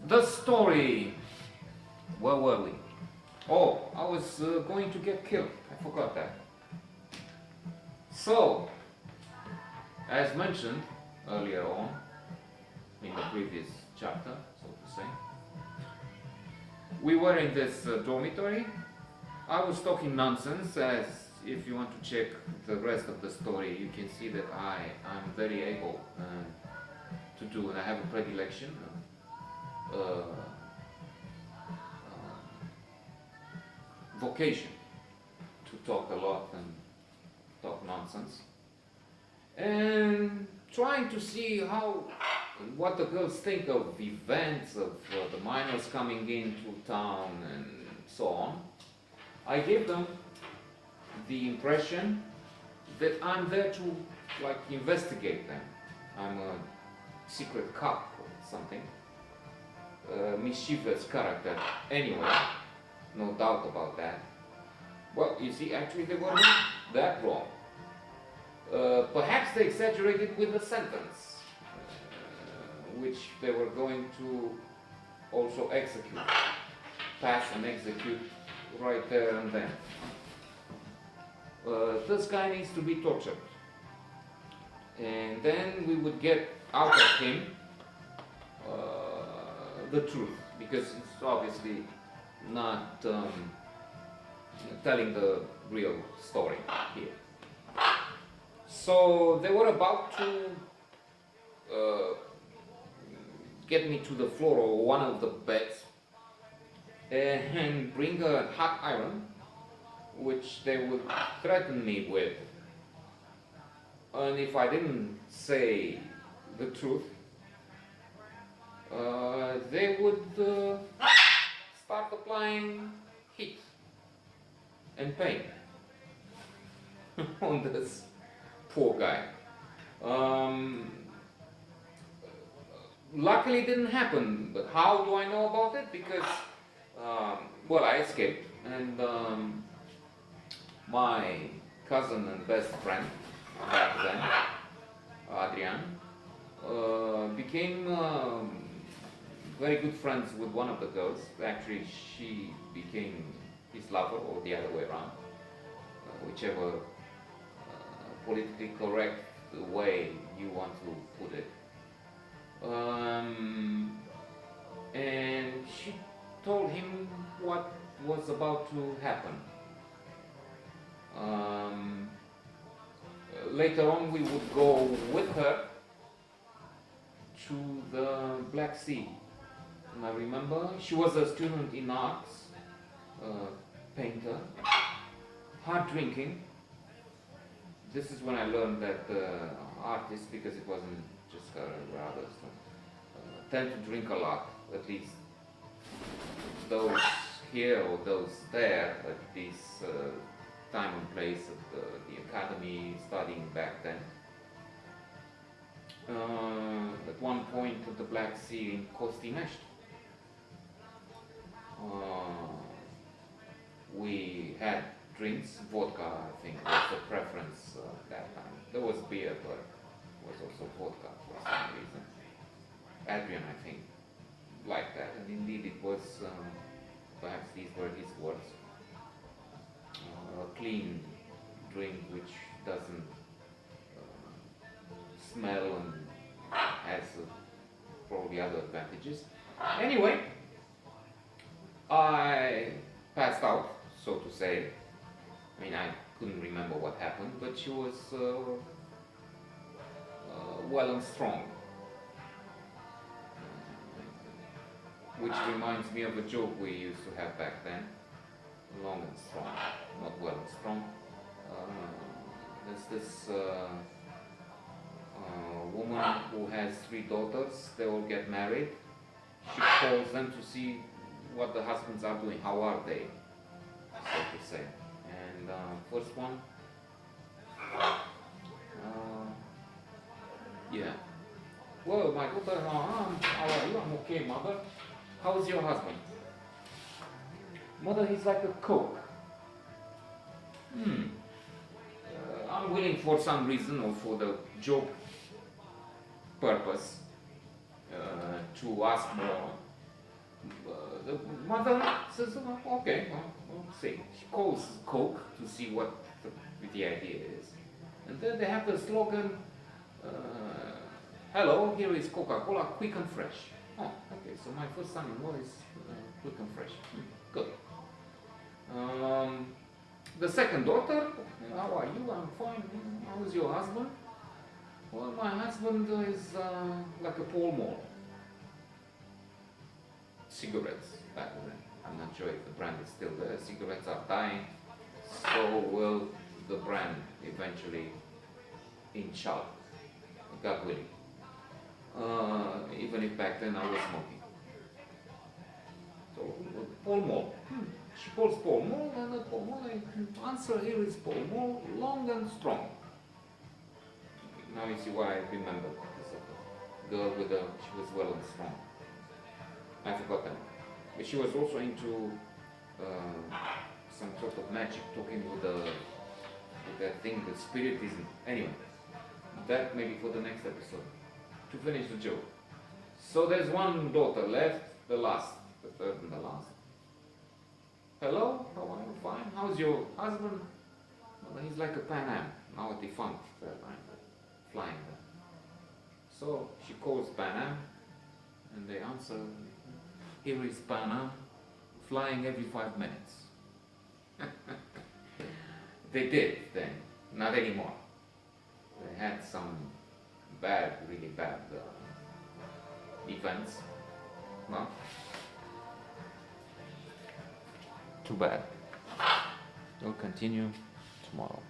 The story. Where were we? Oh, I was going to get killed. I forgot that. So, as mentioned earlier on, in the previous chapter, so to say, we were in this dormitory. I was talking nonsense, as if you want to check the rest of the story, you can see that I'm very able to do, and I have a predilection, vocation to talk a lot and talk nonsense, and trying to see what the girls think of events, of the miners coming into town and so on. I gave them the impression that I'm there to investigate them. I'm a secret cop or something, mischievous character anyway, no doubt about that. Well, you see, actually they were not that wrong. Perhaps they exaggerated with the sentence, which they were going to also execute, pass and execute right there and then. This guy needs to be tortured, and then we would get out of him the truth, because it's obviously not telling the real story here. So they were about to get me to the floor of one of the beds and bring a hot iron, which they would threaten me with. And if I didn't say the truth, they would start applying heat and pain on this poor guy. Luckily it didn't happen, but how do I know about it? Because, well, I escaped, and my cousin and best friend back then, Adrian, became very good friends with one of the girls. Actually, she became his lover, or the other way around, whichever politically correct way you want to put it. And she told him what was about to happen. Later on, we would go with her to the Black Sea. And I remember she was a student in arts, painter, hard drinking. This is when I learned that artists, because it wasn't just her or others, tend to drink a lot, at least those here or those there at this time and place of the academy, studying back then. At one point at the Black Sea in Costinești, we had drinks. Vodka, I think, was the preference that time. There was beer, but was also vodka for some reason. Adrian, I think, liked that, and indeed it was, perhaps these were his words, a clean drink which doesn't smell and has probably other advantages. Anyway, I passed out, so to say. I mean, I couldn't remember what happened, but she was well and strong. Which reminds me of a joke we used to have back then. Long and strong, not well and strong. There's this woman who has 3 daughters. They all get married. She calls them to see what the husbands are doing. How are they, so to say. And first one, yeah. Well, my daughter, how are you? I'm okay, mother. How's your husband? Mother, he's like a coke. I'm willing for some reason, or for the joke purpose, to ask more. The mother says, okay, we'll see. She calls Coke to see what the idea is. And then they have the slogan, hello, here is Coca-Cola, quick and fresh. Oh, okay, so my first son-in-law is quick and fresh. Good. The second daughter, how are you? I'm fine. How is your husband? Well, my husband is like a Pall Mall. Cigarettes back then. I'm not sure if the brand is still there. Cigarettes are dying. So will the brand eventually inshallah. God willing. Even if back then I was smoking. So Pall Mall. She calls Pall Mall, and the Pall Mall, answer here is Pall Mall, long and strong. Now you see why I remember this girl with the, she was well and strong. I forgot that. But she was also into some sort of magic, talking with that thing, the spiritism. Anyway, that maybe for the next episode. To finish the joke. So there's one daughter left, the last, the third and the last. Hello, how are you? Fine. How's your husband? Well, he's like a Pan Am, now a defunct flying there. So she calls Pan Am, and they answer, here is Pan Am, flying every 5 minutes. They did then, not anymore. They had some bad, really bad events. No? Too bad. We'll continue tomorrow.